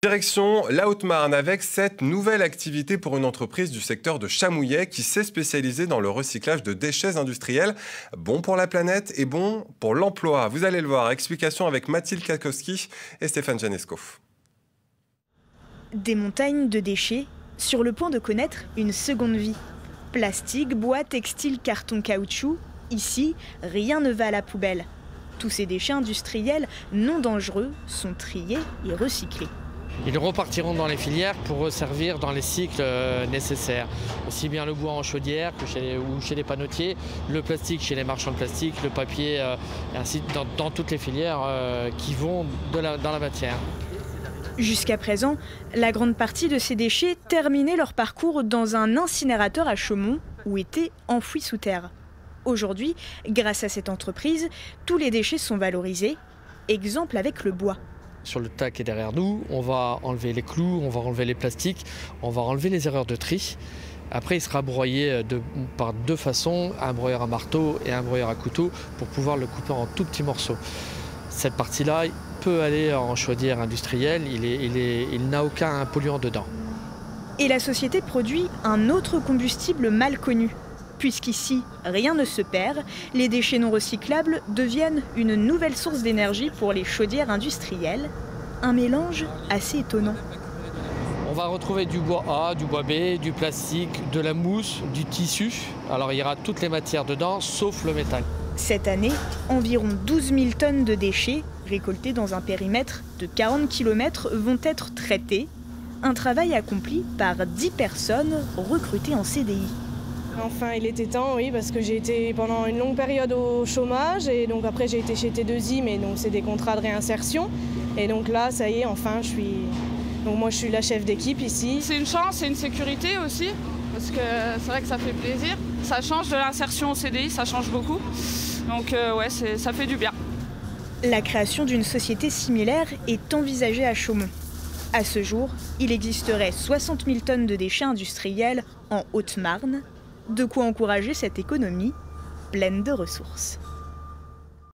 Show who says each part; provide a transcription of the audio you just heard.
Speaker 1: Direction la Haute-Marne avec cette nouvelle activité pour une entreprise du secteur de Chamouillet qui s'est spécialisée dans le recyclage de déchets industriels. Bon pour la planète et bon pour l'emploi. Vous allez le voir. Explication avec Mathilde Kakowski et Stéphane Janesco.
Speaker 2: Des montagnes de déchets sur le point de connaître une seconde vie. Plastique, bois, textile, carton, caoutchouc. Ici, rien ne va à la poubelle. Tous ces déchets industriels non dangereux sont triés et recyclés.
Speaker 3: Ils repartiront dans les filières pour resservir dans les cycles nécessaires. Aussi bien le bois en chaudière que chez les panneautiers, le plastique chez les marchands de plastique, le papier, ainsi dans toutes les filières qui vont dans la matière.
Speaker 2: Jusqu'à présent, la grande partie de ces déchets terminaient leur parcours dans un incinérateur à Chaumont ou étaient enfouis sous terre. Aujourd'hui, grâce à cette entreprise, tous les déchets sont valorisés. Exemple avec le bois.
Speaker 3: Sur le tas qui est derrière nous, on va enlever les clous, on va enlever les plastiques, on va enlever les erreurs de tri. Après, il sera broyé par deux façons, un broyeur à marteau et un broyeur à couteau, pour pouvoir le couper en tout petits morceaux. Cette partie-là peut aller en chaudière industrielle, il n'a aucun polluant dedans.
Speaker 2: Et la société produit un autre combustible mal connu. Puisqu'ici, rien ne se perd, les déchets non recyclables deviennent une nouvelle source d'énergie pour les chaudières industrielles. Un mélange assez étonnant.
Speaker 3: On va retrouver du bois A, du bois B, du plastique, de la mousse, du tissu. Alors il y aura toutes les matières dedans, sauf le métal.
Speaker 2: Cette année, environ 12 000 tonnes de déchets, récoltés dans un périmètre de 40 km, vont être traités. Un travail accompli par 10 personnes recrutées en CDI.
Speaker 4: Enfin, il était temps, oui, parce que j'ai été pendant une longue période au chômage et donc après j'ai été chez T2I, mais donc c'est des contrats de réinsertion. Et donc là, ça y est, enfin, moi je suis la chef d'équipe ici.
Speaker 5: C'est une chance, c'est une sécurité aussi, parce que c'est vrai que ça fait plaisir. Ça change de l'insertion au CDI, ça change beaucoup. Donc ouais, ça fait du bien.
Speaker 2: La création d'une société similaire est envisagée à Chaumont. À ce jour, il existerait 60 000 tonnes de déchets industriels en Haute-Marne. De quoi encourager cette économie pleine de ressources.